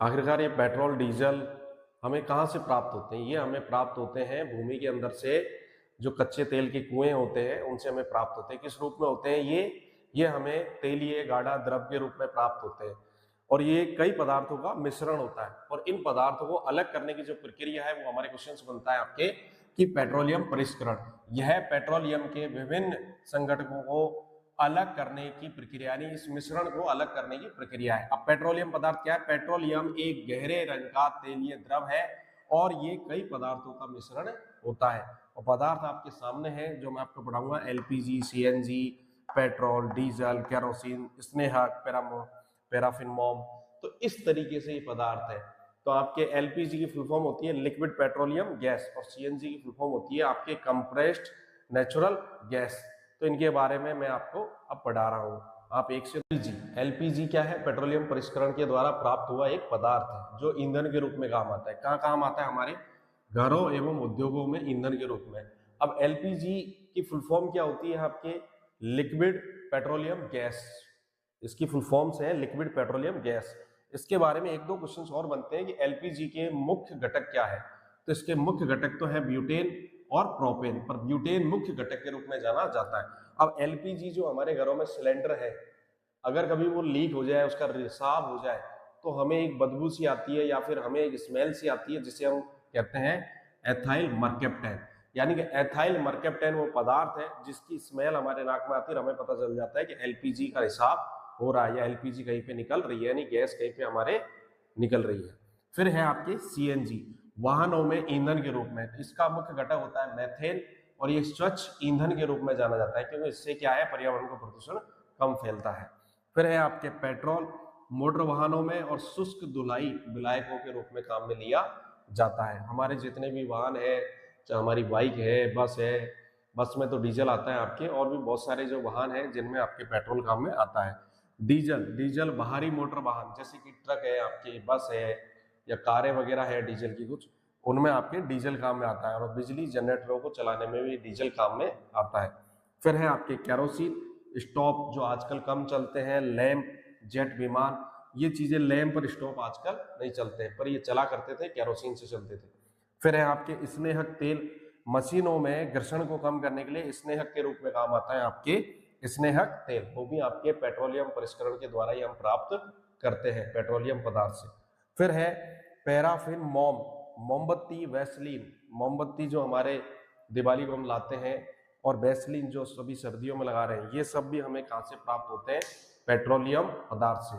आखिरकार ये petrol diesel हमें कहाँ से प्राप्त होते हैं? ये हमें प्राप्त होते हैं भूमि के अंदर से, जो कच्चे तेल के कुएं होते हैं उनसे हमें प्राप्त होते हैं। किस रूप में होते हैं ये हमें तेलीय गाढ़ा द्रव के रूप में प्राप्त होते हैं और ये कई पदार्थों का मिश्रण होता है और इन पदार्थों को अलग करने की जो प्रक्रिया है वो हमारे क्वेश्चन से बनता है आपके कि पेट्रोलियम परिष्करण। यह पेट्रोलियम के विभिन्न संघटकों को अलग करने की प्रक्रिया, यानी इस मिश्रण को अलग करने की प्रक्रिया है। अब पेट्रोलियम पदार्थ क्या है? पेट्रोलियम एक गहरे रंग का तेलीय द्रव है और ये कई पदार्थों का मिश्रण होता है और पदार्थ आपके सामने है जो मैं आपको पढ़ाऊंगा। LPG, CNG, petrol, diesel, kerosene, स्नेहक, पैराफिन मोम। तो इस तरीके से ये पदार्थ है। तो आपके एलपीजी की फुल फॉर्म होती है लिक्विड पेट्रोलियम गैस और सीएनजी की फुल फॉर्म होती है आपके कंप्रेस्ड नेचुरल गैस। तो इनके बारे में मैं आपको अब पढ़ा रहा हूँ। आप एक से एलपीजी क्या है? पेट्रोलियम परिष्करण के द्वारा प्राप्त हुआ एक पदार्थ है जो ईंधन के रूप में काम आता है। कहाँ काम आता है? हमारे घरों एवं उद्योगों में ईंधन के रूप में। अब एलपीजी की फुल फॉर्म क्या होती है? आपके लिक्विड पेट्रोलियम गैस, इसकी फुल फॉर्म्स है लिक्विड पेट्रोलियम गैस। इसके बारे में एक दो क्वेश्चंस और बनते हैं कि एलपीजी के मुख्य घटक क्या है। तो इसके मुख्य घटक तो है ब्यूटेन और प्रोपेन, पर ब्यूटेन मुख्य घटक के रूप में जाना जाता है। अब एलपीजी जो हमारे घरों में सिलेंडर है, अगर कभी वो लीक हो जाए, उसका रिसाव हो जाए, तो हमें एक बदबू सी आती है या फिर हमें एक स्मेल सी आती है जिसे हम कहते हैं एथाइल मर्केप्टेन। यानी कि एथाइल मर्केप्टेन वो पदार्थ है जिसकी स्मेल हमारे नाक में आती है और हमें पता चल जाता है कि एलपीजी का रिसाव हो रहा है या एलपीजी कहीं पे निकल रही है, यानी गैस कहीं पे हमारे निकल रही है। फिर है आपके सीएनजी, वाहनों में ईंधन के रूप में। इसका मुख्य घटक होता है मेथेन और ये स्वच्छ ईंधन के रूप में जाना जाता है क्योंकि इससे क्या है, पर्यावरण को प्रदूषण कम फैलता है। फिर है आपके पेट्रोल, मोटर वाहनों में और शुष्क धुलाई विलायकों के रूप में काम में लिया जाता है। हमारे जितने भी वाहन है, चाहे हमारी बाइक है, बस है, बस में तो डीजल आता है आपके, और भी बहुत सारे जो वाहन है जिनमें आपके पेट्रोल काम में आता है। डीजल बाहरी मोटर वाहन जैसे कि ट्रक है, आपकी बस है या कारें वगैरह है डीजल की कुछ, उनमें आपके डीजल काम में आता है और बिजली जनरेटरों को चलाने में भी डीजल काम में आता है। फिर है आपके केरोसिन, स्टॉप जो आजकल कम चलते हैं, लैंप, जेट विमान, ये चीजें लैंप और स्टॉप आजकल नहीं चलते हैं पर ये चला करते थे, केरोसिन से चलते थे। फिर है आपके स्नेहक तेल, मशीनों में घर्षण को कम करने के लिए स्नेहक के रूप में काम आता है आपके स्नेहक तेल, वो भी आपके पेट्रोलियम परिष्करण के द्वारा ही हम प्राप्त करते हैं पेट्रोलियम पदार्थ से। फिर है पैराफिन मोम, मोमबत्ती, वैसलीन, मोमबत्ती जो हमारे दिवाली को हम लाते हैं और वैसलीन जो सभी सर्दियों में लगा रहे हैं, ये सब भी हमें कहाँ से प्राप्त होते हैं? पेट्रोलियम पदार्थ से।